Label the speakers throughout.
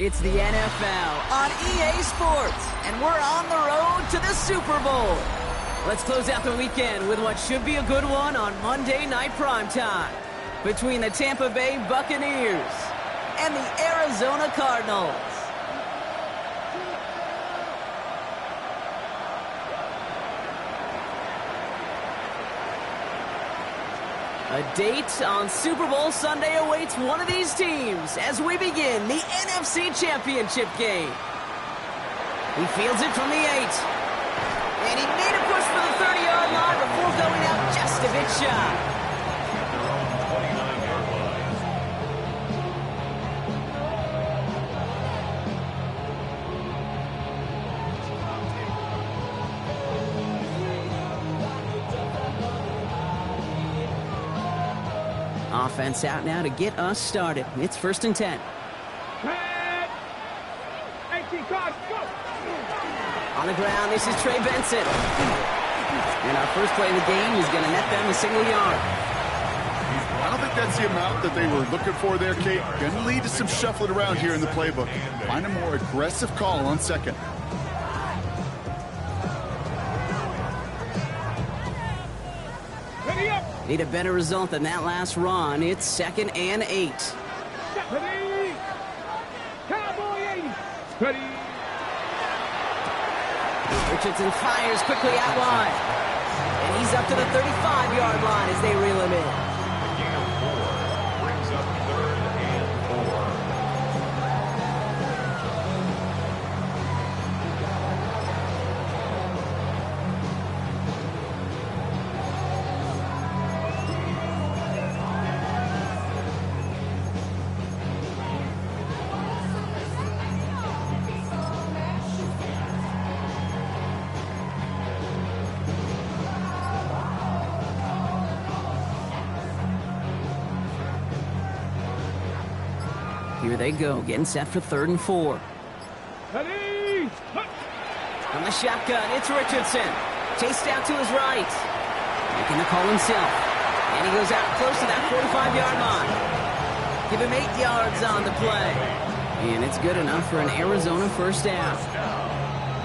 Speaker 1: It's the NFL on EA Sports, and we're on the road to the Super Bowl. Let's close out the weekend with what should be a good one on Monday Night Primetime between the Tampa Bay Buccaneers and the Arizona Cardinals. A date on Super Bowl Sunday awaits one of these teams as we begin the NFC Championship game. He fields it from the 8. And he made a push for the 30-yard line before going out just a bit shy. Offense out now to get us started. It's 1st and 10.
Speaker 2: 18 cards, go!
Speaker 1: On the ground, this is Trey Benson. And our first play of the game is going to net them a single yard.
Speaker 3: I don't think that's the amount that they were looking for there, Kate. Going to lead to some shuffling around here in the playbook. Find a more aggressive call on second.
Speaker 2: Ready up!
Speaker 1: Need a better result than that last run. It's 2nd and 8.
Speaker 2: Ready! Cowboy 80! Ready!
Speaker 1: Richardson fires quickly out wide. And he's up to the 35-yard line as they reel him in.
Speaker 4: Brings up 3rd and 4.
Speaker 1: Here they go, getting set for 3rd and 4.
Speaker 2: Ready!
Speaker 1: From the shotgun, it's Richardson. Chased out to his right. Making the call himself. And he goes out close to that 45-yard line. Give him 8 yards on the play. And it's good enough for an Arizona first down.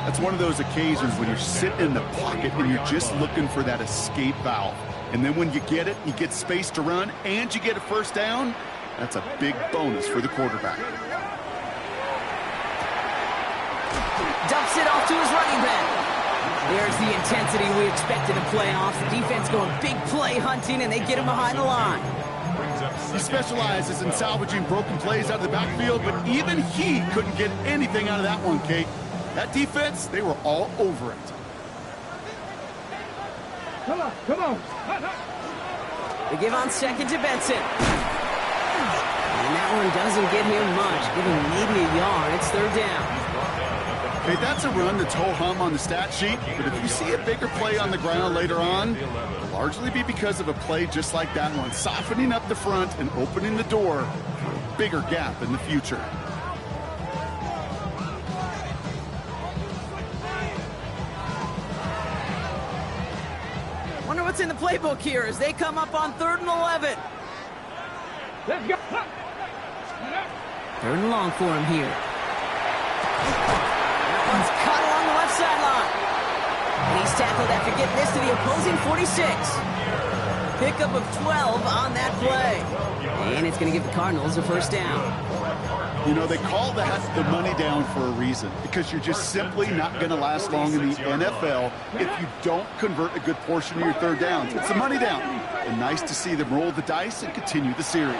Speaker 3: That's one of those occasions when you're sitting in the pocket and you're just looking for that escape valve. And then when you get it, you get space to run, and you get a first down. That's a big bonus for the quarterback.
Speaker 1: Dumps it off to his running back. There's the intensity we expect in the playoffs. The defense going big play hunting, and they get him behind the line.
Speaker 3: He specializes in salvaging broken plays out of the backfield, but even he couldn't get anything out of that one, Kate. That defense, they were all over it.
Speaker 2: Come on, come on!
Speaker 1: They give on 2nd to Benson. And that one doesn't get him much. Give him maybe a yard. It's 3rd down.
Speaker 3: Hey, that's a run that's ho-hum on the stat sheet, but if you see a bigger play on the ground later on, it'll largely be because of a play just like that one, softening up the front and opening the door for a bigger gap in the future.
Speaker 1: Wonder what's in the playbook here as they come up on 3rd and 11.
Speaker 2: Let's go!
Speaker 1: 3rd and long for him here. That one's caught along the left sideline. And he's tackled after getting this to the opposing 46. Pickup of 12 on that play. And it's going to give the Cardinals a first down.
Speaker 3: You know, they call that the money down for a reason, because you're just simply not going to last long in the NFL if you don't convert a good portion of your 3rd downs. It's a money down. And nice to see them roll the dice and continue the series.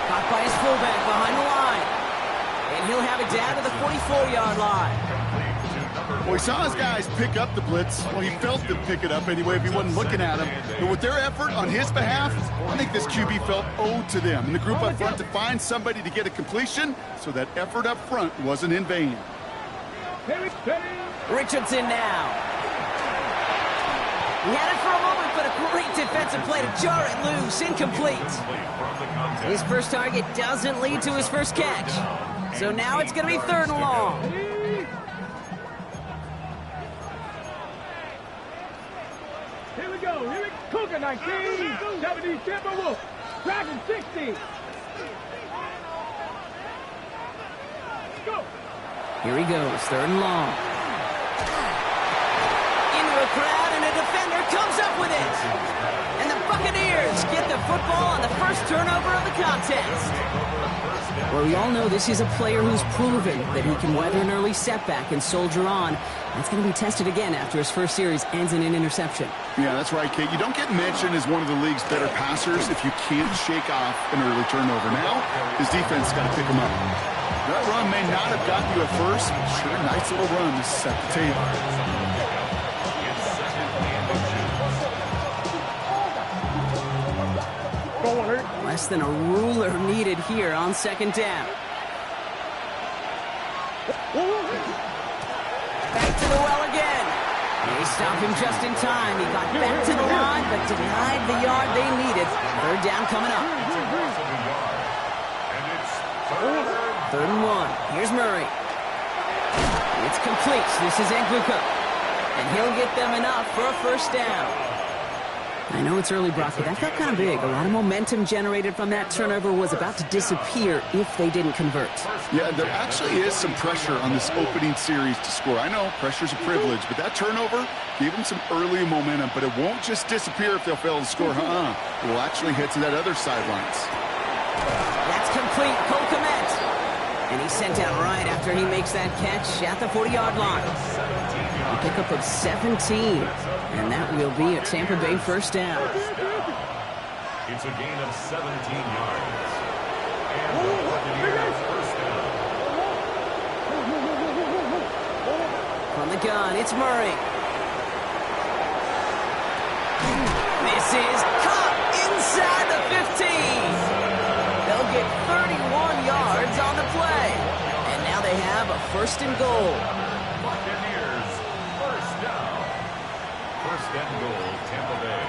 Speaker 1: Caught by his fullback behind the line. And he'll have it down to the 44-yard line.
Speaker 3: Well, he saw his guys pick up the blitz. Well, he felt them pick it up anyway if he wasn't looking at him. But with their effort on his behalf, I think this QB felt owed to them and the group up front to find somebody to get a completion, so that effort up front wasn't in vain.
Speaker 1: Richardson now. He had it for a moment, but a great defensive play to jar it loose. Incomplete. His first target doesn't lead to his first catch. So now it's going to be 3rd and long.
Speaker 2: Here we go. Here we go. Cougar 19. 70 Timberwolf. Dragon 60.
Speaker 1: Here he goes, 3rd and long. Into a crowd, and a defender comes up with it. And the Buccaneers get the football on the first turnover of the contest. Well, we all know this is a player who's proven that he can weather an early setback and soldier on. That's going to be tested again after his first series ends in an interception.
Speaker 3: Yeah, that's right, Kate. You don't get mentioned as one of the league's better passers if you can't shake off an early turnover. Now, his defense has got to pick him up. That run may not have gotten you at first, but sure, nice little run to set the table.
Speaker 1: Less than a ruler needed here on 2nd down. Back to the well again. They stopped him just in time. He got back to the line, but denied the yard they needed. 3rd down coming up. 3rd and 1. Here's Murray. It's complete. This is Nguka. And he'll get them enough for a 1st down. I know it's early, Brock, but that felt kind of big. A lot of momentum generated from that turnover was about to disappear if they didn't convert.
Speaker 3: Yeah, there actually is some pressure on this opening series to score. I know pressure's a privilege, but that turnover gave them some early momentum, but it won't just disappear if they'll fail to score. It will actually head to that other sidelines.
Speaker 1: That's complete. Cole Kmet. And he's sent out right after he makes that catch at the 40-yard line. A pickup of 17. And that will be a Tampa Bay 1st down.
Speaker 4: It's a gain of 17 yards. And the Buccaneers 1st down.
Speaker 1: From the gun, it's Murray. This is caught inside the 15. They'll get 31 yards on the play. And now they have a 1st and goal.
Speaker 4: Buccaneers 1st down. 1st and goal, Tampa Bay.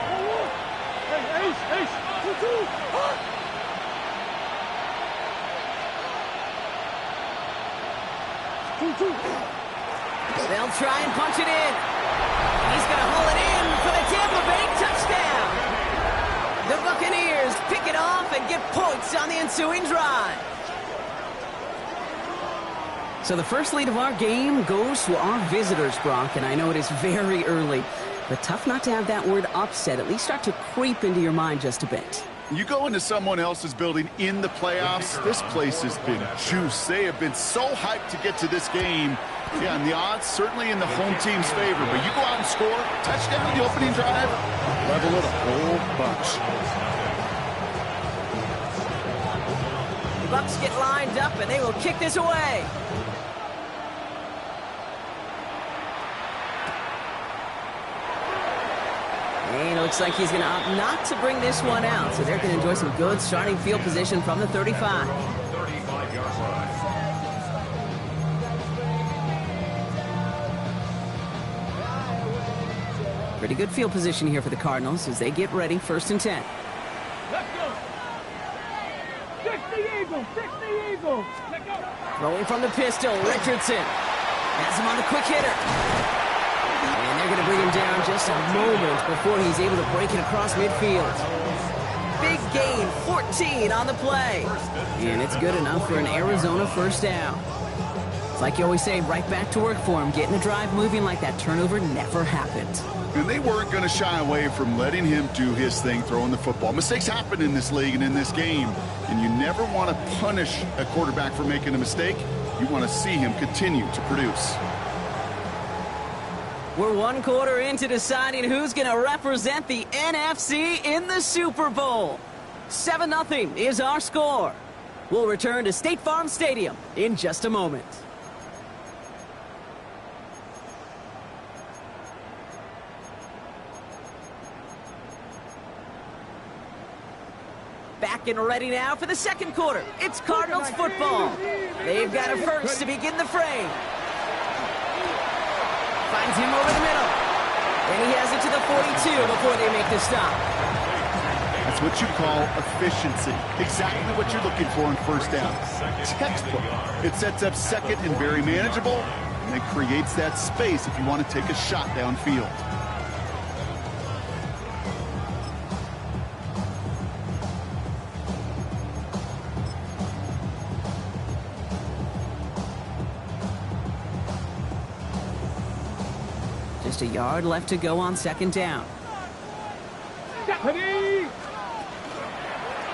Speaker 1: They'll try and punch it in. He's going to haul it in for the Tampa Bay touchdown. The Buccaneers pick it off and get points on the ensuing drive. So the first lead of our game goes to our visitors, Brock, and I know it is very early, but tough not to have that word upset at least start to creep into your mind just a bit.
Speaker 3: You go into someone else's building in the playoffs, this place has been juiced. They have been so hyped to get to this game. Yeah, and the odds certainly in the home team's favor, but you go out and score, touchdown the opening drive, level it a whole bunch.
Speaker 1: The Bucs get lined up, and they will kick this away. And it looks like he's going to opt not to bring this one out, so they're going to enjoy some good starting field position from the 35.
Speaker 4: 35-yard line.
Speaker 1: Pretty good field position here for the Cardinals as they get ready, 1st and 10.
Speaker 2: Let's go. 60 Eagles. 60 Eagles. Let's go.
Speaker 1: Rolling from the pistol, Richardson has him on the quick hitter. And they're going to bring him down just a moment before he's able to break it across midfield. Big gain, 14 on the play. And it's good enough for an Arizona 1st down. It's like you always say, right back to work for him. Getting the drive moving like that turnover never happened.
Speaker 3: And they weren't going to shy away from letting him do his thing, throwing the football. Mistakes happen in this league and in this game, and you never want to punish a quarterback for making a mistake. You want to see him continue to produce.
Speaker 1: We're 1 quarter into deciding who's going to represent the NFC in the Super Bowl. 7-0 is our score. We'll return to State Farm Stadium in just a moment. Back and ready now for the 2nd quarter. It's Cardinals football. They've got a 1st to begin the frame. Finds him over the middle. And he has it to the 42 before they make the stop.
Speaker 3: That's what you call efficiency. Exactly what you're looking for in 1st down. Textbook. It sets up 2nd and very manageable, and it creates that space if you want to take a shot downfield.
Speaker 1: Just a yard left to go on second down.
Speaker 2: Ready.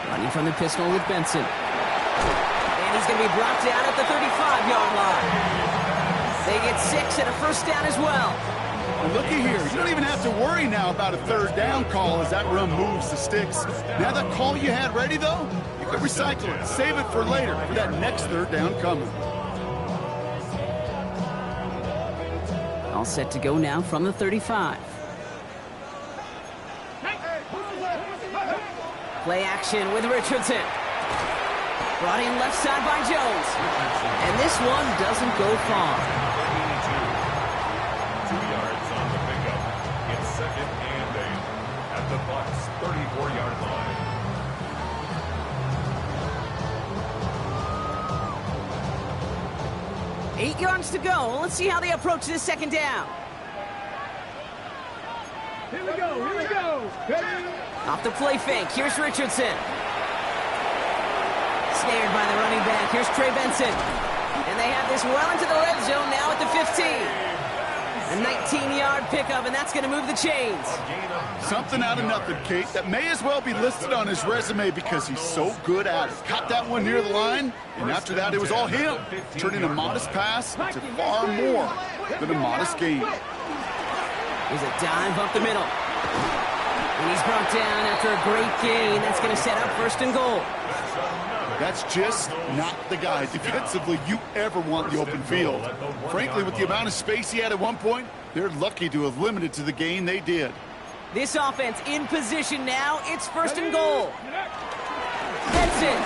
Speaker 1: Running from the pistol with Benson. And he's going to be brought down at the 35-yard line. They get 6 and a first down as well.
Speaker 3: And looky here, you don't even have to worry now about a third down call as that run moves the sticks. Now that call you had ready, though, you can recycle it, save it for later, for that next third down coming.
Speaker 1: All set to go now from the 35. Play action with Richardson. Brought in left side by Jones. And this one doesn't go far.
Speaker 4: 2 yards on the pickup. It's second and 8 at the Bucs' 34-yard line.
Speaker 1: Eight yards to go. Let's see how they approach this second down.
Speaker 2: Here we go. Here we go. Ready.
Speaker 1: Off the play fake. Here's Richardson. Snared by the running back. Here's Trey Benson. And they have this well into the red zone now at the 15. A 19-yard pickup, and that's going to move the chains.
Speaker 3: Something out of nothing, Kate. That may as well be listed on his resume because he's so good at it. Caught that one near the line, and after that, it was all him. Turning a modest pass to far more than a modest gain.
Speaker 1: Here's a dive up the middle. And he's brought down after a great gain. That's going to set up first and goal.
Speaker 3: That's just not the guy defensively you ever want in the open field. Frankly, with the amount of space he had at one point, they're lucky to have limited to the gain they did.
Speaker 1: This offense in position now. It's first and goal. Benson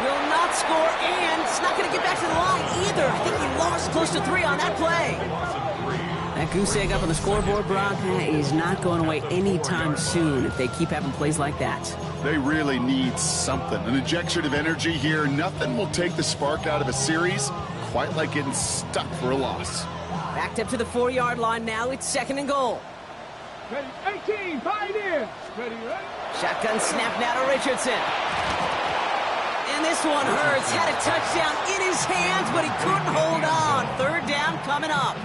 Speaker 1: will not score, and it's not going to get back to the line either. I think he lost close to 3 on that play. That goose egg up on the scoreboard, Brock, is not going away anytime soon if they keep having plays like that.
Speaker 3: They really need something. An injection of energy here. Nothing will take the spark out of a series quite like getting stuck for a loss.
Speaker 1: Backed up to the 4-yard line now. It's second and goal.
Speaker 2: Ready. 18. Fight in. Ready. Ready.
Speaker 1: Shotgun snap now to Richardson. And this one hurts. Had a touchdown in his hands, but he couldn't hold on. Third down coming up.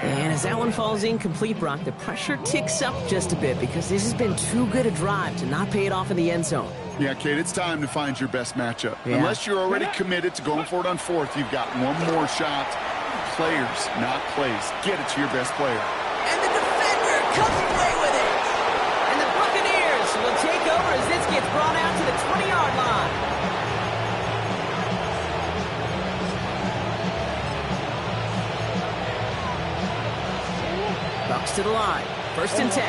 Speaker 1: And as that one falls incomplete, Brock, the pressure ticks up just a bit because this has been too good a drive to not pay it off in the end zone.
Speaker 3: Yeah, Kate, it's time to find your best matchup.
Speaker 1: Yeah.
Speaker 3: Unless you're already committed to going for it on fourth, you've got one more shot. Players, not plays. Get it to your best player.
Speaker 1: And the defender comes away with it. And the Buccaneers will take over as this gets brought out to the 20-yard line. Bucks to the line. First and 10.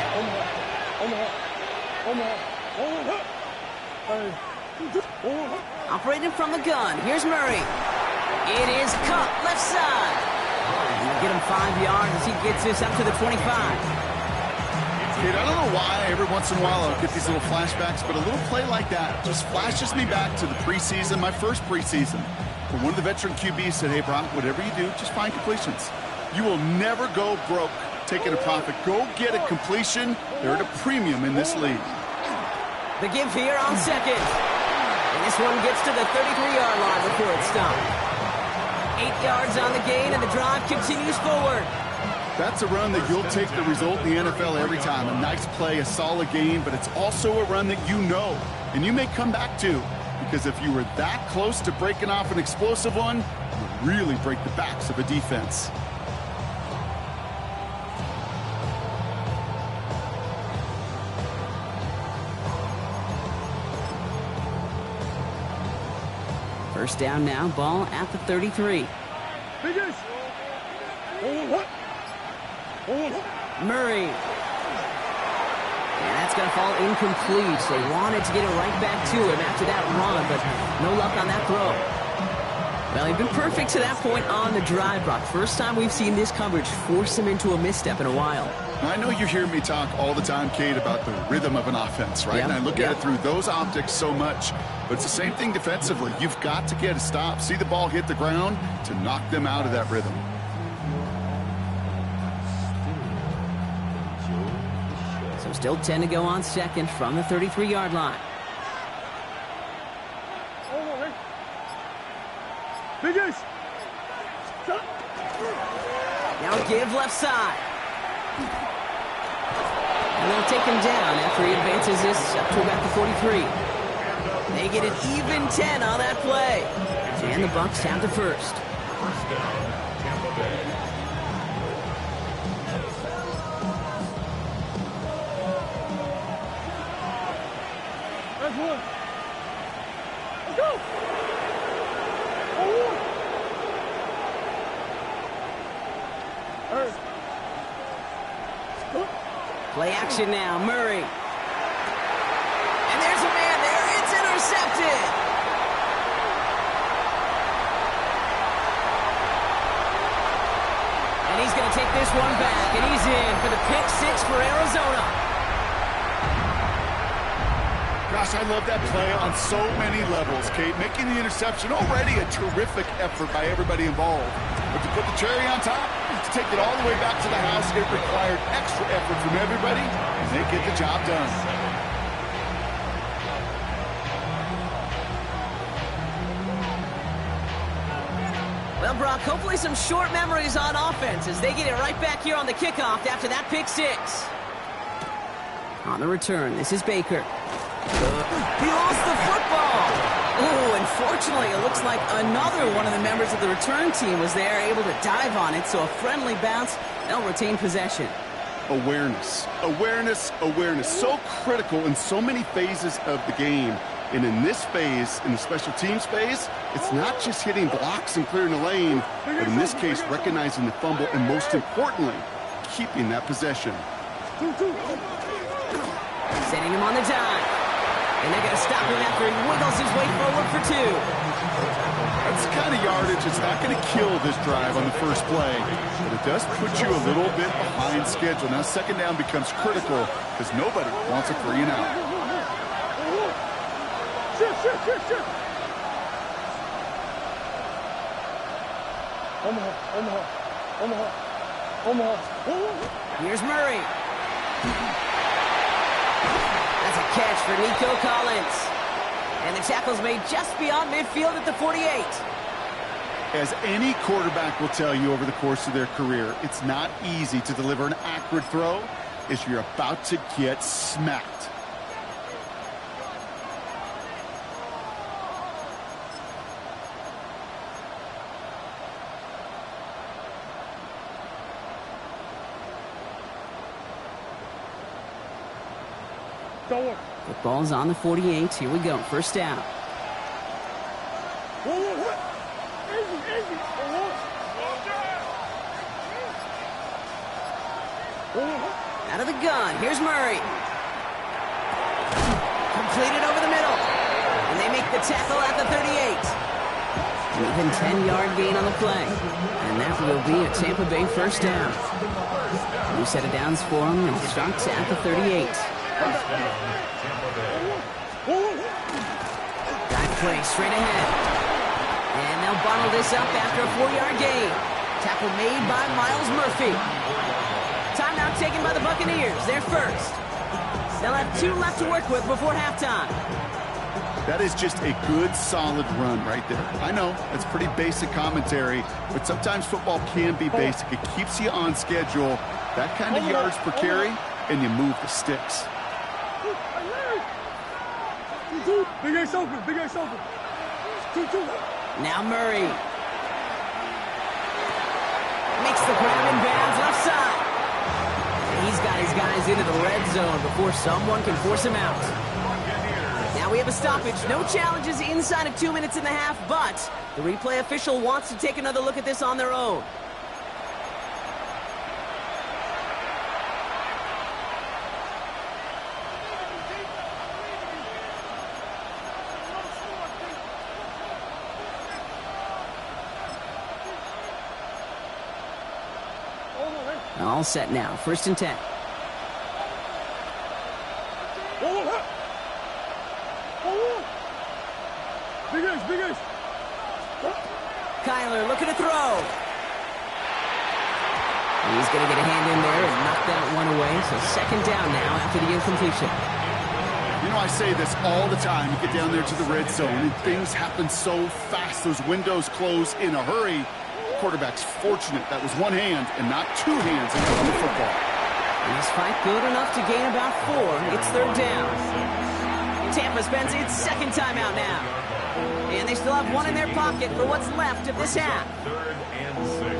Speaker 1: Operating from the gun. Here's Murray. It is cut left side. He'll get him 5 yards as he gets this up to the 25.
Speaker 3: Kate, I don't know why every once in a while I'll get these little flashbacks, but a little play like that just flashes me back to the preseason, my first preseason. Where one of the veteran QBs said, hey, Brock, whatever you do, just find completions. You will never go broke taking a profit. Go get a completion. They're at a premium in this league.
Speaker 1: The give here on second. And this one gets to the 33-yard line before it's stopped. 8 yards on the gain, and the drive continues forward.
Speaker 3: That's a run that you'll take the result in the NFL every time. A nice play, a solid gain, but it's also a run that you know, and you may come back to, because if you were that close to breaking off an explosive one, you would really break the backs of a defense.
Speaker 1: First down now, ball at the 33. Murray. And that's going to fall incomplete. They wanted to get it right back to him after that run, but no luck on that throw. Well, he'd been perfect to that point on the drive, Brock. First time we've seen this coverage force him into a misstep in a while.
Speaker 3: I know you hear me talk all the time, Kate, about the rhythm of an offense, right?
Speaker 1: Yep.
Speaker 3: And I look at it through those optics so much. But it's the same thing defensively. You've got to get a stop, see the ball hit the ground to knock them out of that rhythm.
Speaker 1: So still 10 to go on second from the 33-yard line. Now give left side. And they'll take him down after he advances this up to about the 43. They get an even 10 on that play. And the Bucs have the first.
Speaker 4: First down, Tampa Bay.
Speaker 2: That's one. Let's go. Oh.
Speaker 1: Play action now, Murray. And there's a man there. It's intercepted. And he's going to take this one back, and he's in for the pick six for Arizona.
Speaker 3: Gosh, I love that play on so many levels, Kate. Making the interception, already a terrific effort by everybody involved. But to put the cherry on top, to take it all the way back to the house, it required extra effort from everybody, and they get the job done.
Speaker 1: Well, Brock, hopefully some short memories on offense as they get it right back here on the kickoff after that pick six. On the return, this is Baker. He lost the football. Oh, unfortunately, it looks like another one of the members of the return team was there, able to dive on it, so a friendly bounce. They'll retain possession.
Speaker 3: Awareness, awareness, awareness. So critical in so many phases of the game. And in this phase, in the special teams phase, it's not just hitting blocks and clearing the lane, but in this case, recognizing the fumble and, most importantly, keeping that possession.
Speaker 1: Setting him on the dime. And they're going to stop him after he wiggles his way forward for two.
Speaker 3: That's the kind of yardage that's not going to kill this drive on the first play, but it does put you a little bit behind schedule. Now second down becomes critical because nobody wants a 3 and out.
Speaker 2: Shift. Omaha.
Speaker 1: Here's Murray. That's a catch for Nico Collins. And the tackle's made just beyond midfield at the 48.
Speaker 3: As any quarterback will tell you over the course of their career, it's not easy to deliver an accurate throw as you're about to get smacked.
Speaker 1: Football's on the 48. Here we go. First down. Out of the gun. Here's Murray. Completed over the middle. And they make the tackle at the 38. An even 10-yard gain on the play. And that will be a Tampa Bay first down. New set of downs for them, and it starts at the 38. Dive play straight ahead. And they'll bottle this up after a 4-yard gain. Tackle made by Miles Murphy. Timeout taken by the Buccaneers. They're first. They'll have 2 left to work with before halftime.
Speaker 3: That is just a good, solid run right there. I know, it's pretty basic commentary, but sometimes football can be basic. It keeps you on schedule. That kind of yards per carry, and you move the sticks.
Speaker 2: Big Ace open. Two.
Speaker 1: Now Murray. Makes the grab in bounds left side. And he's got his guys into the red zone before someone can force him out. Now we have a stoppage. No challenges inside of 2 minutes and a half, but the replay official wants to take another look at this on their own. All set now. 1st and 10.
Speaker 2: Big Ace.
Speaker 1: Kyler looking to throw. He's going to get a hand in there and knock that one away. So 2nd down now after the incompletion.
Speaker 3: You know, I say this all the time. You get down there to the red zone, and things happen so fast. Those windows close in a hurry. Quarterback's fortunate that was one hand and not 2 hands on the football.
Speaker 1: And this fight good enough to gain about 4. It's third down. Tampa spends its second timeout now. And they still have one in their pocket for what's left of this half.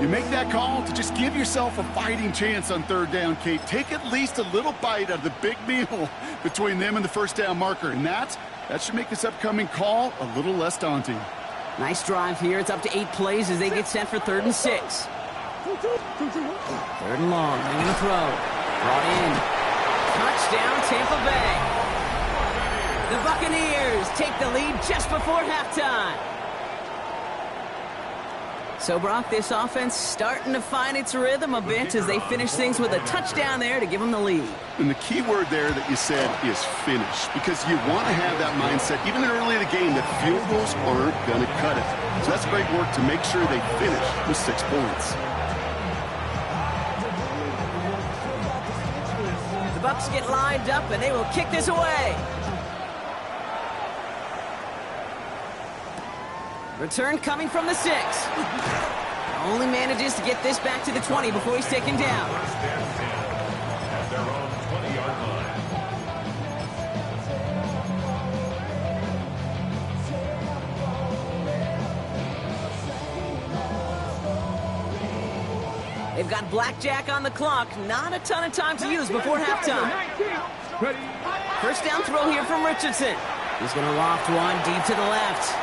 Speaker 3: You make that call to just give yourself a fighting chance on third down, Kate. Take at least a little bite out of the big meal between them and the first down marker. And that should make this upcoming call a little less daunting.
Speaker 1: Nice drive here. It's up to 8 plays as they get set for 3rd and 6. 3rd and long. They're going to throw. Brought in. Touchdown, Tampa Bay. The Buccaneers take the lead just before halftime. So, Brock, this offense starting to find its rhythm a bit as they finish things with a touchdown there to give them the lead.
Speaker 3: And the key word there that you said is finish, because you want to have that mindset, even early in the game, that field goals aren't going to cut it. So that's great work to make sure they finish with 6 points.
Speaker 1: The Bucs get lined up, and they will kick this away. Return coming from the 6. Only manages to get this back to the 20 before he's taken down.
Speaker 4: At their own 20-yard line.
Speaker 1: They've got blackjack on the clock. Not a ton of time to use before halftime. First down throw here from Richardson. He's going to loft one deep to the left.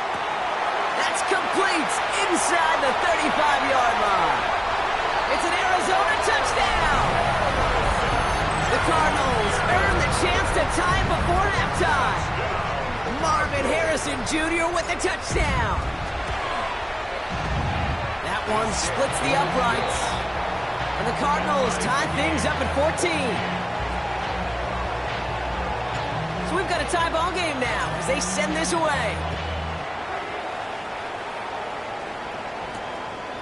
Speaker 1: That's complete inside the 35-yard line. It's an Arizona touchdown. The Cardinals earn the chance to tie before halftime. Marvin Harrison Jr. with the touchdown. That one splits the uprights. And the Cardinals tie things up at 14. So we've got a tie ball game now as they send this away.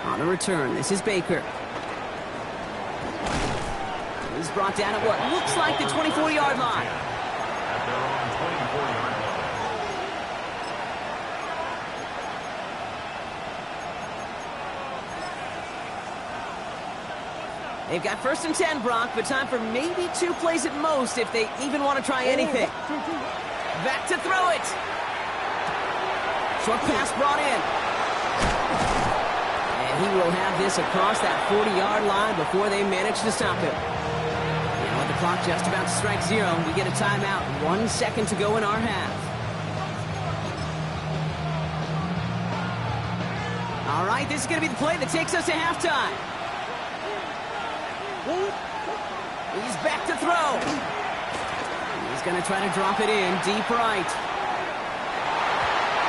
Speaker 1: On the return, this is Baker. He's brought down at what looks like the 24-yard line.
Speaker 4: At their own 24-yard line.
Speaker 1: They've got 1st and 10, Brock, but time for maybe 2 plays at most if they even want to try anything. Back to throw it. Short pass brought in. He will have this across that 40-yard line before they manage to stop him. And with the clock just about to strike 0, we get a timeout. 1 second to go in our half. All right, this is going to be the play that takes us to halftime. He's back to throw. He's going to try to drop it in deep right.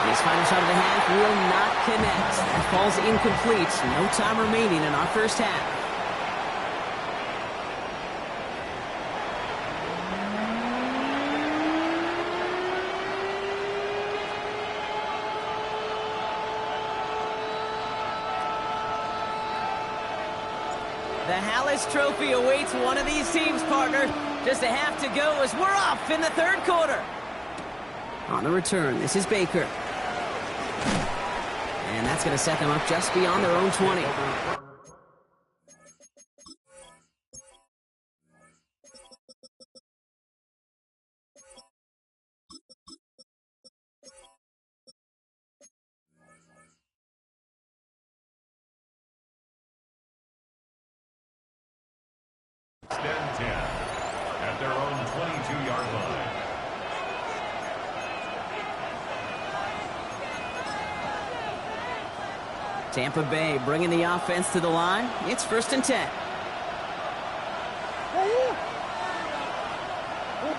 Speaker 1: His final shot of the half will not connect. That falls incomplete. No time remaining in our first half. The Hallis Trophy awaits one of these teams, partner. Just a half to go as we're off in the 3rd quarter. On the return, this is Baker. And that's going to set them up just beyond their own 20.
Speaker 4: Stand 10 at their own 22-yard line.
Speaker 1: Tampa Bay bringing the offense to the line. It's 1st and 10.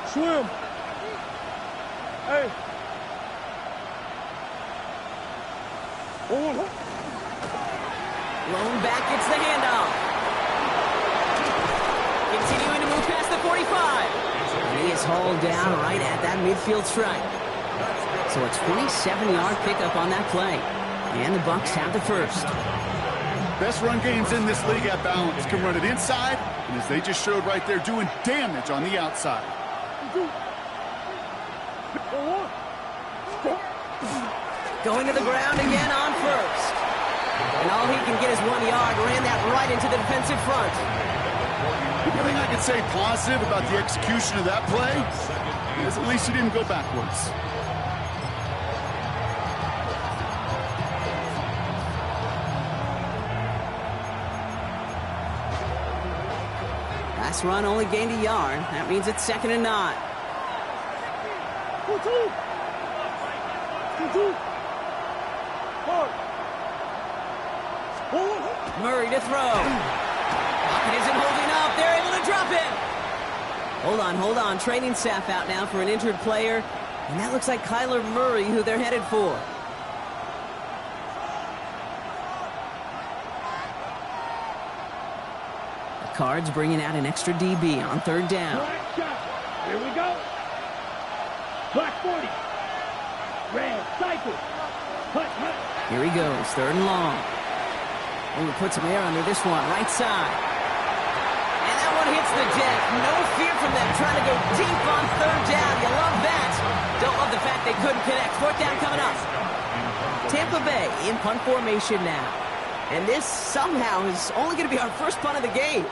Speaker 2: Swim. Hey.
Speaker 1: Lone back gets the handoff. Continuing to move past the 45. And he is hauled down right at that midfield stripe. So a 27-yard pickup on that play. And the Bucs have the first.
Speaker 3: Best run games in this league at balance. Can run it inside, and as they just showed right there, doing damage on the outside.
Speaker 1: Going to the ground again on first. And all he can get is 1 yard. Ran that right into the defensive front.
Speaker 3: The only thing I can say positive about the execution of that play is at least he didn't go backwards.
Speaker 1: Last run only gained a yard. That means it's 2nd and 9. Murray to throw. Pocket isn't holding up. They're able to drop it. Hold on. Training staff out now for an injured player. And that looks like Kyler Murray, who they're headed for. The Cards bringing out an extra DB on 3rd down.
Speaker 2: Here we go. Black 40. Red cycle.
Speaker 1: Here he goes, 3rd and long. Oh, he puts some air under this one, right side. And that one hits the deck. No fear from them trying to go deep on 3rd down. You love that. Don't love the fact they couldn't connect. 4th down coming up. Tampa Bay in punt formation now. And this somehow is only going to be our first punt of the game.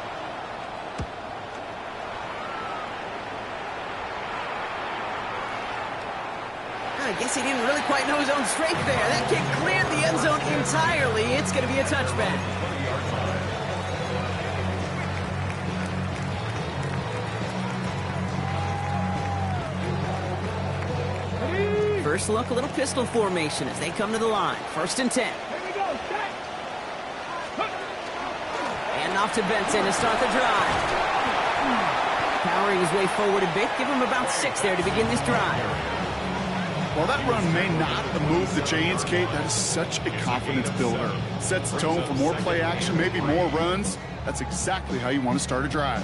Speaker 1: I guess he didn't really quite know his own strength there. That kick cleared the end zone entirely. It's going to be a touchback. First look, a little pistol formation as they come to the line. 1st and 10. And off to Benson to start the drive. Powering his way forward a bit. Give him about 6 there to begin this drive.
Speaker 3: While that run may not have moved the chains, Kate, that is such a confidence builder. Sets the tone for more play action, maybe more runs. That's exactly how you want to start a drive.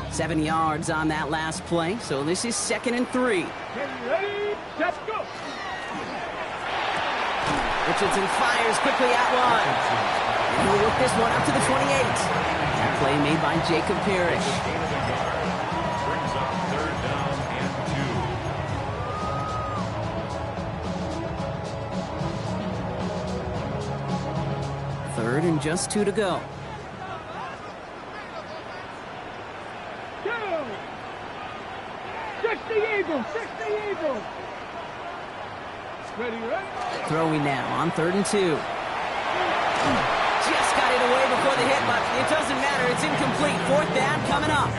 Speaker 1: Seven yards on that last play, so this is 2nd and 3.
Speaker 2: Ready, let's go.
Speaker 1: Richardson fires quickly out wide. And he'll work this one up to the 28. That play made by Jacob Parrish.
Speaker 4: Brings up 3rd down and 2.
Speaker 1: 3rd and just 2 to go.
Speaker 2: Go. 60 Eagles, 60 Eagles. Ready.
Speaker 1: Throwing now on 3rd and 2. Just got it away before the hit, but it doesn't matter. It's incomplete. 4th down coming up.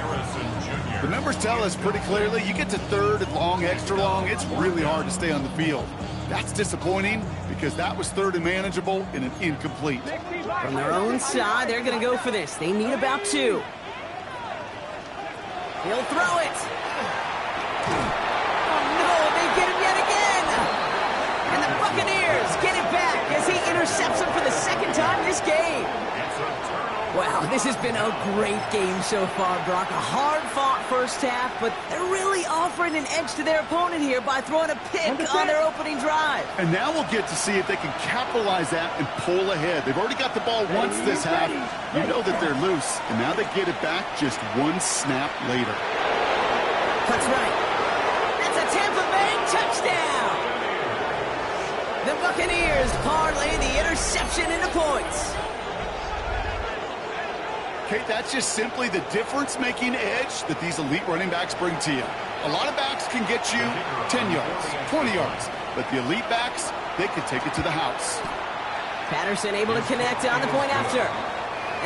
Speaker 3: The numbers tell us pretty clearly, you get to 3rd and long, extra long, it's really hard to stay on the field. That's disappointing because that was 3rd and manageable and an incomplete.
Speaker 1: From their own side, they're going to go for this. They need about 2. He'll throw it. Oh, no, they get him yet again. And the Buccaneers get it back as he intercepts him for the 2nd time this game. Wow, this has been a great game so far, Brock. A hard-fought first half, but they're really offering an edge to their opponent here by throwing a pick on their opening drive.
Speaker 3: And now we'll get to see if they can capitalize that and pull ahead. They've already got the ball once this half. You know that they're loose, and now they get it back just 1 snap later.
Speaker 1: That's right. That's a Tampa Bay touchdown. The Buccaneers parlay the interception into points.
Speaker 3: Kate, that's just simply the difference-making edge that these elite running backs bring to you. A lot of backs can get you 10 yards, 20 yards, but the elite backs, they can take it to the house.
Speaker 1: Patterson able to connect on the point after.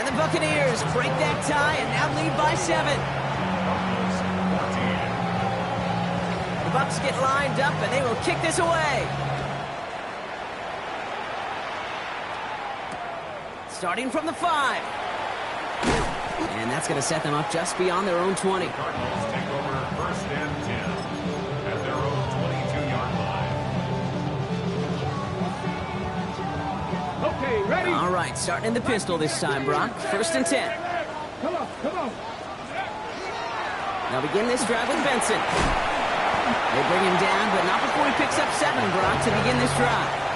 Speaker 1: And the Buccaneers break that tie and now lead by 7. The Bucs get lined up and they will kick this away. Starting from the 5. And that's going to set them up just beyond their own 20.
Speaker 4: Cardinals take over 1st and 10 at their own 22-yard line.
Speaker 2: Okay, ready.
Speaker 1: All right, starting in the pistol this time, Brock. 1st and 10.
Speaker 2: Come on.
Speaker 1: They'll begin this drive with Benson. They bring him down, but not before he picks up 7, Brock, to begin this drive.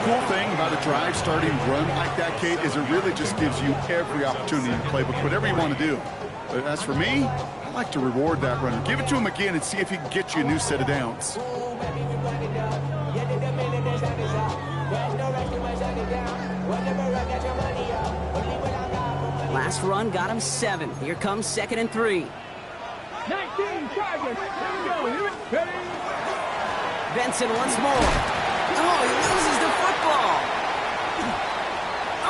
Speaker 3: Cool thing about a drive starting run like that, Kate, is it really just gives you every opportunity in the playbook, whatever you want to do. But as for me, I like to reward that runner. Give it to him again and see if he can get you a new set of downs.
Speaker 1: Last run got him 7. Here comes 2nd and 3.
Speaker 2: 19 Tigers. Here we go. Ready?
Speaker 1: Benson once more. Oh, he loses the football.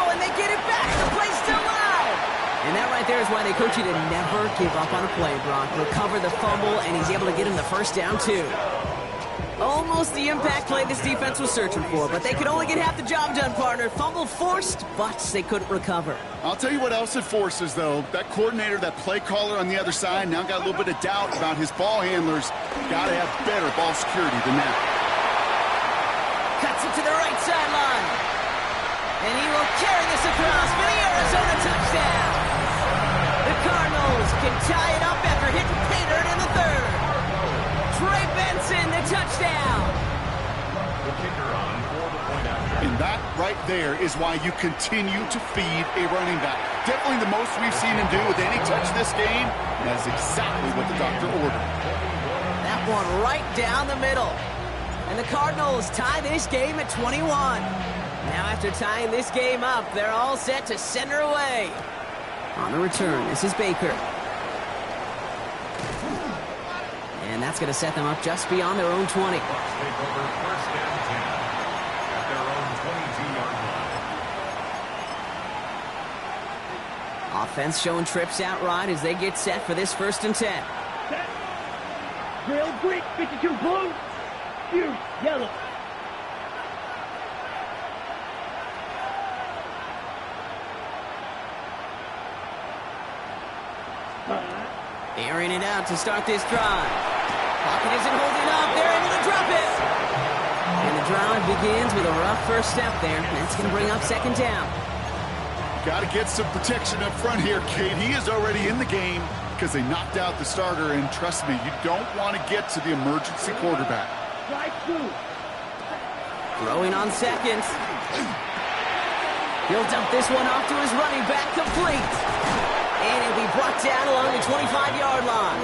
Speaker 1: Oh, and they get it back. The play's still live. And that right there is why they coach you to never give up on a play, Brock. Recover the fumble, and he's able to get him the first down, too. Almost the impact play this defense was searching for, but they could only get half the job done, partner. Fumble forced, but they couldn't recover.
Speaker 3: I'll tell you what else it forces, though. That coordinator, that play caller on the other side, now got a little bit of doubt about his ball handlers. Got to have better ball security than that.
Speaker 1: Cuts it to the right sideline. And he will carry this across for the Arizona touchdown. The Cardinals can tie it up after hitting pay dirt in the 3rd. Trey Benson, the touchdown.
Speaker 4: The kicker on for the point after.
Speaker 3: And that right there is why you continue to feed a running back. Definitely the most we've seen him do with any touch this game. And that's exactly what the doctor ordered.
Speaker 1: That one right down the middle. And the Cardinals tie this game at 21. Now after tying this game up, they're all set to send her away. On the return, this is Baker. And that's going to set them up just beyond their own 20.
Speaker 4: Bucks take over 1st and 10 at their own 22-yard line.
Speaker 1: Offense showing trips out right as they get set for this 1st and 10.
Speaker 2: Set. Drill Greek. 52 blue. Fuse yellow.
Speaker 1: Airing it out to start this drive. Pocket isn't holding up. They're able to drop it. And the drive begins with a rough first step there. That's going to bring up 2nd down.
Speaker 3: Got to get some protection up front here, Kate. He is already in the game because they knocked out the starter. And trust me, you don't want to get to the emergency quarterback.
Speaker 2: Strike 2.
Speaker 1: Throwing on 2nd. He'll dump this one off to his running back, complete. And it'll be brought down along the 25-yard line.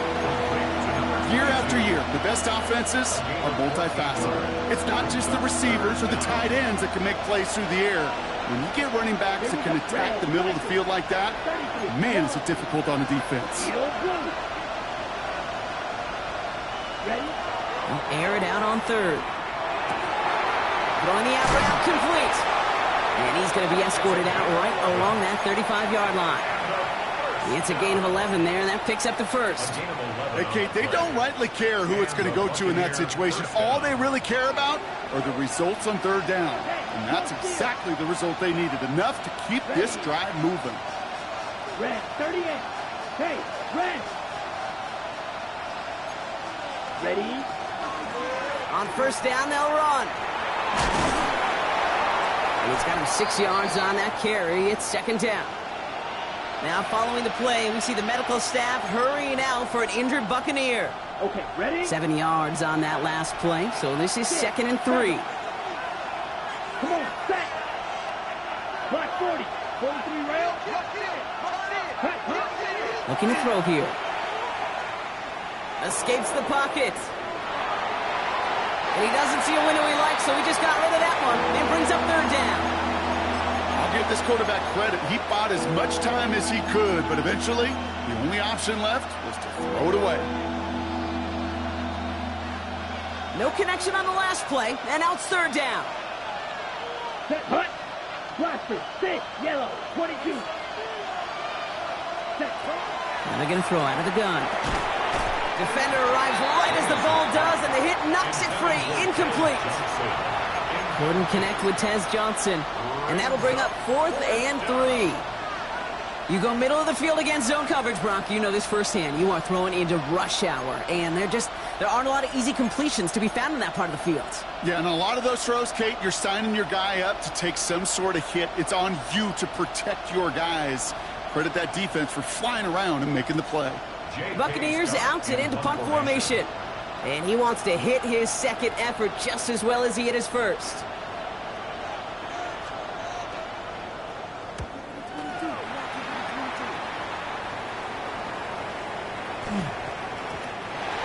Speaker 3: Year after year, the best offenses are multifaceted. It's not just the receivers or the tight ends that can make plays through the air. When you get running backs that can attack the middle of the field like that, man, is it difficult on the defense.
Speaker 2: Ready?
Speaker 1: They'll air it out on 3rd. Throwing the out route, complete. And he's going to be escorted out right along that 35-yard line. It's a gain of 11 there, and that picks up the 1st.
Speaker 3: Hey, Kate, they don't rightly care who it's going to go to in that situation. All they really care about are the results on 3rd down. And that's exactly the result they needed, enough to keep this drive moving.
Speaker 2: Red 38. Hey, red. Ready?
Speaker 1: On 1st down, they'll run. And he's got him 6 yards on that carry. It's 2nd down. Now following the play, we see the medical staff hurrying out for an injured Buccaneer.
Speaker 2: Okay, ready?
Speaker 1: 7 yards on that last play, so this is 2nd and 3.
Speaker 2: Come on, set. Black 40. 43 rail.
Speaker 1: Looking to throw here. Escapes the pocket. And he doesn't see a window he likes, so he just got rid of that one. It brings up 3rd down.
Speaker 3: I'll give this quarterback credit. He bought as much time as he could, but eventually, the only option left was to throw it away.
Speaker 1: No connection on the last play, and now it's 3rd down.
Speaker 2: Set, hut. Blaster, 6, yellow, 22. Set,
Speaker 1: And they're going to throw out of the gun. Defender arrives right as the ball does, and the hit knocks it free. Incomplete. Couldn't connect with Tez Johnson. And that'll bring up 4th and 3. You go middle of the field against zone coverage, Brock. You know this firsthand. You are throwing into rush hour. And there aren't a lot of easy completions to be found in that part of the field.
Speaker 3: Yeah, and a lot of those throws, Kate, you're signing your guy up to take some sort of hit. It's on you to protect your guys. Credit that defense for flying around and making the play.
Speaker 1: Buccaneers out and into punt formation. And he wants to hit his 2nd effort just as well as he hit his 1st.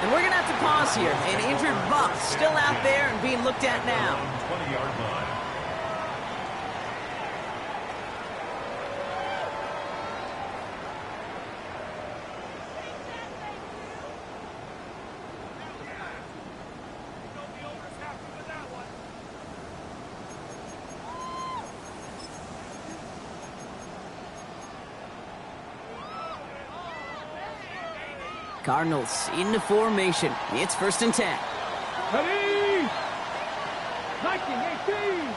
Speaker 1: And we're going to have to pause here. An injured Buck still out there and being looked at now.
Speaker 4: 20-yard line.
Speaker 1: Cardinals into formation. It's 1st and 10.
Speaker 2: Ready? 1918.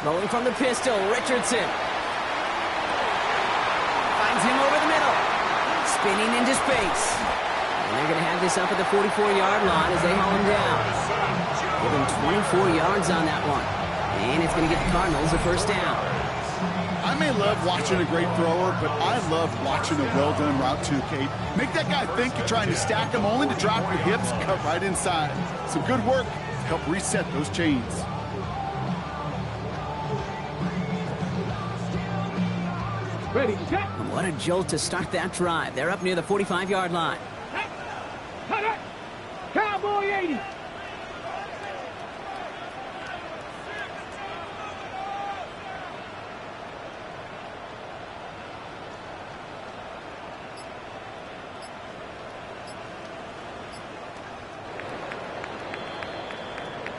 Speaker 1: Rolling from the pistol, Richardson. Finds him over the middle. Spinning into space. And they're going to have this up at the 44-yard line as they haul him down. Give him 24 yards on that one. And it's going to get the Cardinals a 1st down.
Speaker 3: I may love watching a great thrower, but I love watching a well-done route too, Kate. Make that guy think you're trying to stack him only to drop your hips, cut right inside. Some good work to help reset those chains.
Speaker 2: Ready, set.
Speaker 1: What a jolt to start that drive. They're up near the 45-yard line.
Speaker 2: Cowboy 80.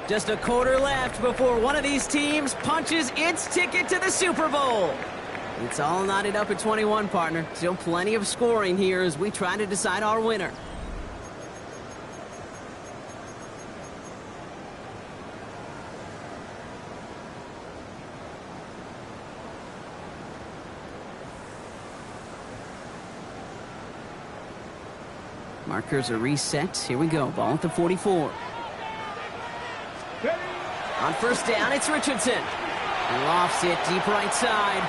Speaker 1: Just a quarter left before one of these teams punches its ticket to the Super Bowl. It's all knotted up at 21, partner. Still plenty of scoring here as we try to decide our winner. Markers are reset. Here we go. Ball at the 44. On 1st down, it's Richardson. He lofts it deep right side.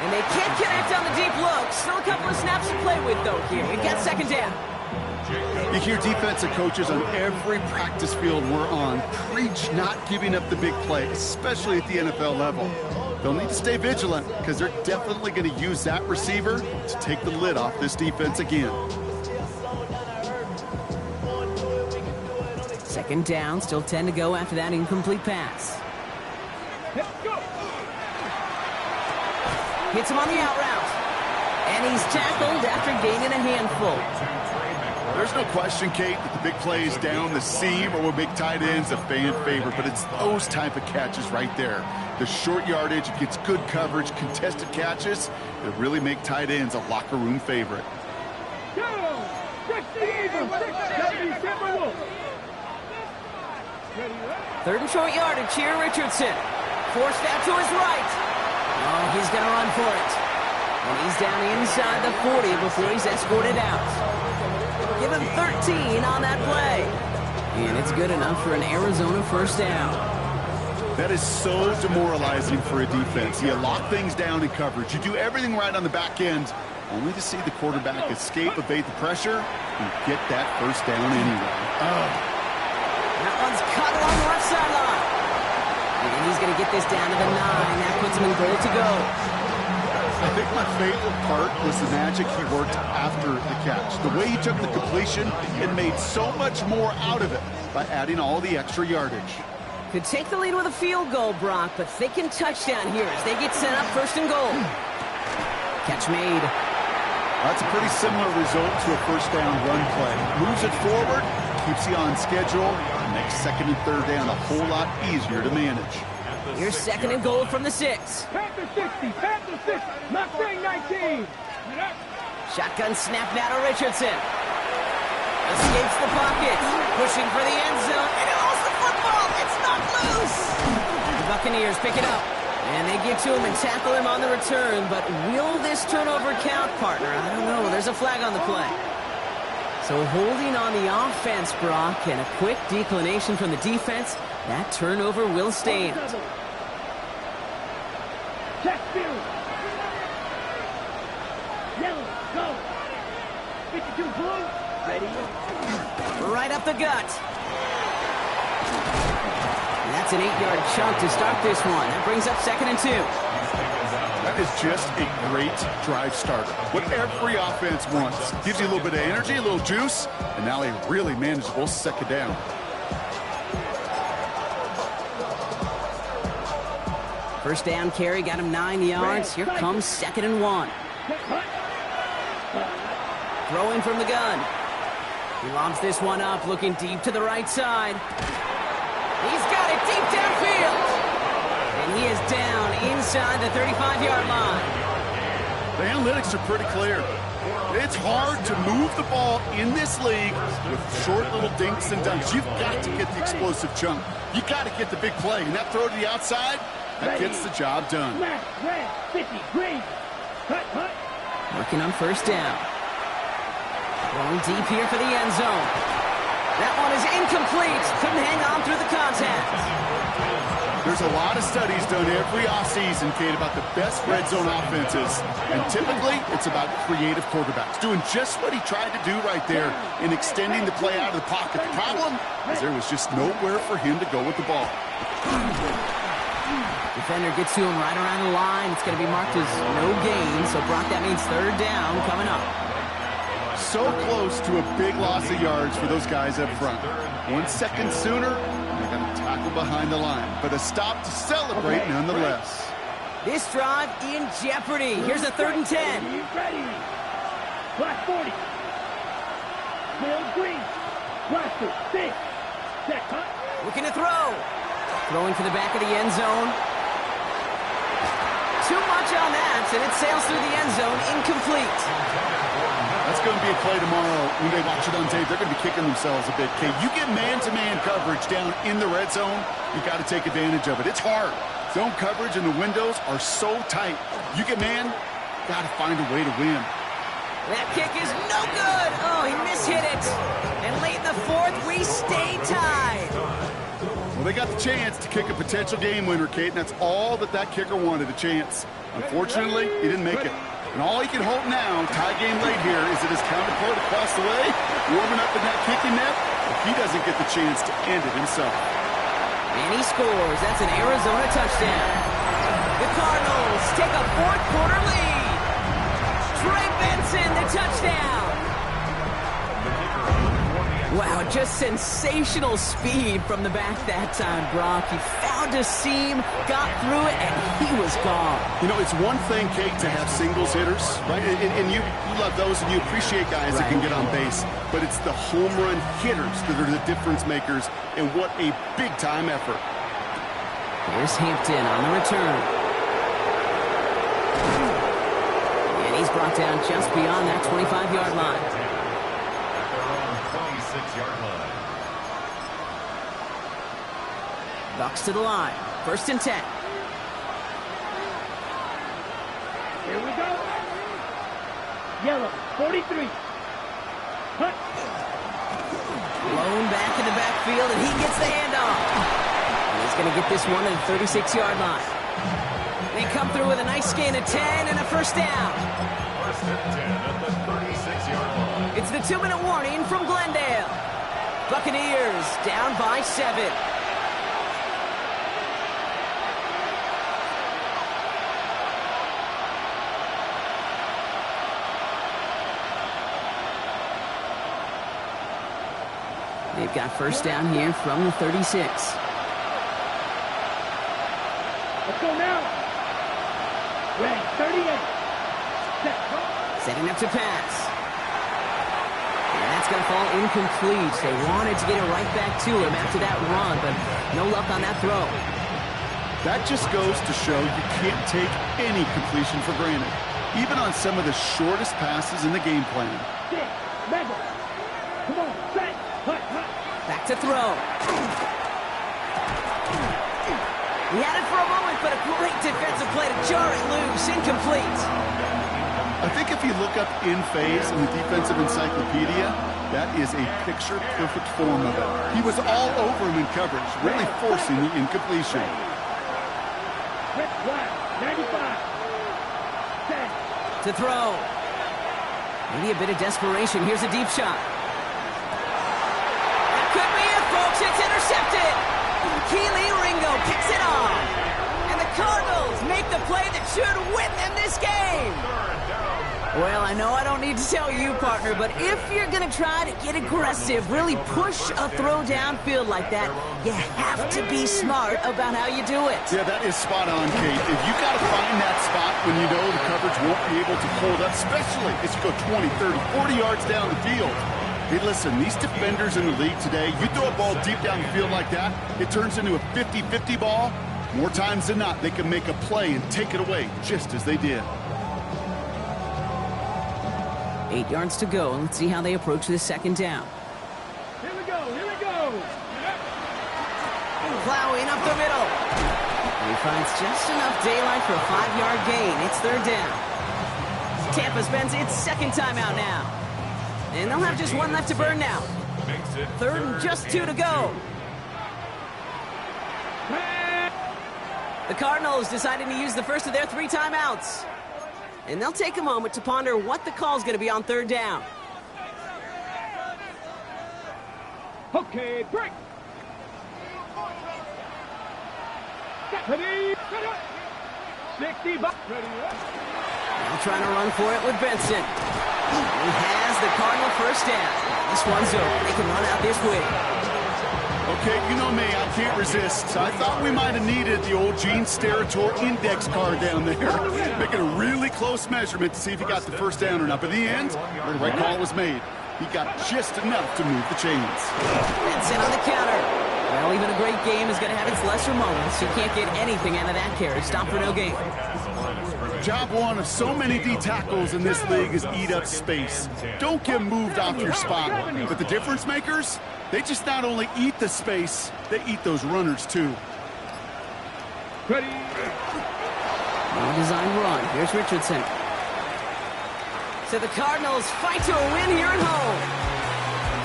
Speaker 1: And they can't connect on the deep look. Still a couple of snaps to play with, though, here. We've got 2nd down.
Speaker 3: You hear defensive coaches on every practice field we're on preach not giving up the big play, especially at the NFL level. They'll need to stay vigilant because they're definitely going to use that receiver to take the lid off this defense again.
Speaker 1: 2nd down, still 10 to go after that incomplete pass.
Speaker 2: Let's go.
Speaker 1: Hits him on the out route. And he's tackled after gaining a handful.
Speaker 3: There's no question, Kate, that the big plays down the seam or with big tight ends a fan favorite, but it's those type of catches right there. The short yardage, it gets good coverage, contested catches that really make tight ends a locker room favorite.
Speaker 2: Go. 60 Eagles. 70 Timberwolves.
Speaker 1: 3rd and short yardage here, Richardson. Forced out to his right. Oh, he's going to run for it. And he's down inside the 40 before he's escorted out. Give him 13 on that play. And it's good enough for an Arizona 1st down.
Speaker 3: That is so demoralizing for a defense. You lock things down in coverage. You do everything right on the back end, only to see the quarterback escape, evade the pressure, and get that 1st down anyway. Oh.
Speaker 1: That one's cut along the left sideline. And he's going to get this down to the 9. That puts him in goal to go.
Speaker 3: I think my favorite part was the magic he worked after the catch. The way he took the completion and made so much more out of it by adding all the extra yardage.
Speaker 1: Could take the lead with a field goal, Brock, but thinking touchdown here as they get set up 1st and goal. Catch made.
Speaker 3: That's a pretty similar result to a 1st down run play. Moves it forward, keeps you on schedule, and makes 2nd and 3rd down a whole lot easier to manage.
Speaker 1: Here's 2nd and goal from the 6.
Speaker 2: Panther 60. Panther 60. Mustang 19.
Speaker 1: Shotgun snap now to Richardson. Escapes the pocket. Pushing for the end zone. And he lost the football. It's not loose. The Buccaneers pick it up. And they get to him and tackle him on the return. But will this turnover count, partner? I don't know. There's a flag on the play. So holding on the offense, Brock, and a quick declination from the defense, that turnover will stand.
Speaker 2: Checkfield. Yellow, go. 52 blue. Ready.
Speaker 1: Right up the gut. And that's an 8-yard chunk to start this one. That brings up 2nd and 2.
Speaker 3: That is just a great drive starter. What every offense wants. Gives you a little bit of energy, a little juice, and now a really manageable 2nd down.
Speaker 1: First down carry got him 9 yards. Here comes 2nd and 1. Throwing from the gun. He lobs this one up, looking deep to the right side. He's got it deep downfield. And he is down inside the 35-yard line.
Speaker 3: The analytics are pretty clear. It's hard to move the ball in this league with short little dinks and dunks. You've got to get the explosive chunk. You got to get the big play. And that throw to the outside, that gets the job done.
Speaker 1: Working on first down. Going deep here for the end zone. That one is incomplete. Couldn't hang on through the contact.
Speaker 3: There's a lot of studies done every offseason, Kate, about the best red zone offenses. And typically, it's about creative quarterbacks doing just what he tried to do right there in extending the play out of the pocket. The problem is there was just nowhere for him to go with the ball.
Speaker 1: Defender gets to him right around the line. It's going to be marked as no gain. So, Brock, that means third down coming up.
Speaker 3: So close to a big loss of yards for those guys up front. 1 second sooner, they got a tackle behind the line. But a stop to celebrate nonetheless.
Speaker 1: This drive in jeopardy. Here's a 3rd and 10.
Speaker 2: Ready. Black 40. Bill Green. Blaster. 6. Set cut.
Speaker 1: Looking to throw. Throwing for the back of the end zone. Too much on that, and it sails through the end zone. Incomplete.
Speaker 3: That's going to be a play tomorrow. When they watch it on tape, they're going to be kicking themselves a bit. Kate, you get man-to-man coverage down in the red zone, you got to take advantage of it. It's hard. Zone coverage and the windows are so tight. You get man, got to find a way to win.
Speaker 1: That kick is no good. Oh, he mishit it. And late in the 4th, we stay tied.
Speaker 3: Well, they got the chance to kick a potential game winner, Kate, and that's all that kicker wanted, a chance. Unfortunately, he didn't make it. And all he can hope now, tie game late here, is that his counterpart across the way, warming up in that kicking net, if he doesn't get the chance to end it himself.
Speaker 1: And he scores. That's an Arizona touchdown. The Cardinals take a 4th quarter lead. Trey Benson, the touchdown. Wow, just sensational speed from the back that time, Brock. He found a seam, got through it, and he was gone.
Speaker 3: You know, it's one thing, Kate, to have singles hitters, right? And you love those, and you appreciate guys that can get on base. But it's the home run hitters that are the difference makers, and what a big-time effort.
Speaker 1: Here's Hampton on the return. And he's brought down just beyond that 25-yard line.
Speaker 4: 26-yard line.
Speaker 1: Bucks to the line. 1st and 10.
Speaker 2: Here we go. Yellow, 43. Hut.
Speaker 1: Blown back in the backfield, and he gets the handoff. And he's going to get this one at the 36-yard line. They come through with a nice gain of 10 and a 1st down.
Speaker 4: 1st and 10 at the 36-yard line.
Speaker 1: It's the 2-minute warning from Glendale. Buccaneers down by 7. They've got 1st down here from the 36.
Speaker 2: Let's go now. Ready, 38. Set.
Speaker 1: Setting up to pass. And that's going to fall incomplete. They wanted to get it right back to him after that run, but no luck on that throw.
Speaker 3: That just goes to show you can't take any completion for granted, even on some of the shortest passes in the game plan.
Speaker 2: Mega. Come on, set. Hut, hut.
Speaker 1: Back to throw. He had it for a moment, but a great defensive play to jar it loose. Incomplete.
Speaker 3: I think if you look up in phase in the defensive encyclopedia, that is a picture-perfect form of it. He was all over him in coverage, really forcing the incompletion.
Speaker 2: Red flag, 95. Set.
Speaker 1: To throw. Maybe a bit of desperation. Here's a deep shot. That could be it, folks. It's intercepted. Keely Ringo picks it off. And the Cardinals make the play that should win them this game. Well, I know I don't need to tell you, partner, but if you're going to try to get aggressive, really push a throw downfield like that, you have to be smart about how you do it.
Speaker 3: Yeah, that is spot on, Kate. If you got to find that spot when you know the coverage won't be able to hold up, especially as you go 20, 30, 40 yards down the field. Hey, listen, these defenders in the league today, you throw a ball deep down the field like that, it turns into a 50-50 ball. More times than not, they can make a play and take it away, just as they did.
Speaker 1: 8 yards to go. Let's see how they approach this second down.
Speaker 2: Here we go, here we go.
Speaker 1: Plowing up the middle. And he finds just enough daylight for a 5-yard gain. It's third down. Tampa spends its second timeout now. And they'll have just one left to burn now. Third and just 2 to go. The Cardinals decided to use the first of their 3 timeouts. And they'll take a moment to ponder what the call is going to be on third down.
Speaker 2: Okay, break. Ready. 60 bucks. Ready.
Speaker 1: Now trying to run for it with Benson. He has the Cardinal first down. This one's over. They can run out this way.
Speaker 3: Okay, you know me, I can't resist. I thought we might have needed the old Gene Steratore index card down there. Making a really close measurement to see if he got the first down or not. But in the end, the right call was made. He got just enough to move the chains.
Speaker 1: Benson on the counter. Well, even a great game is going to have its lesser moments. You can't get anything out of that carry. Stop for no gain.
Speaker 3: Job one of so many D tackles in this league is eat up space. Don't get moved off your spot. But the difference makers, they just not only eat the space, they eat those runners too.
Speaker 2: Ready.
Speaker 1: Well-designed run. Here's Richardson. So the Cardinals fight to a win here at home.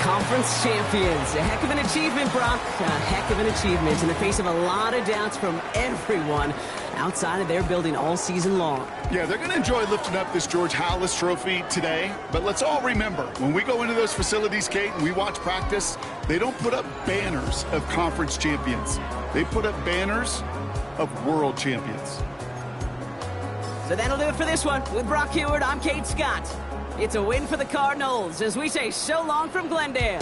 Speaker 1: Conference champions. A heck of an achievement, Brock. A heck of an achievement in the face of a lot of doubts from everyone outside of their building all season long.
Speaker 3: Yeah, they're going to enjoy lifting up this George Halas trophy today. But let's all remember, when we go into those facilities, Kate, and we watch practice, they don't put up banners of conference champions. They put up banners of world champions.
Speaker 1: So that'll do it for this one. With Brock Heward, I'm Kate Scott. It's a win for the Cardinals as we say so long from Glendale.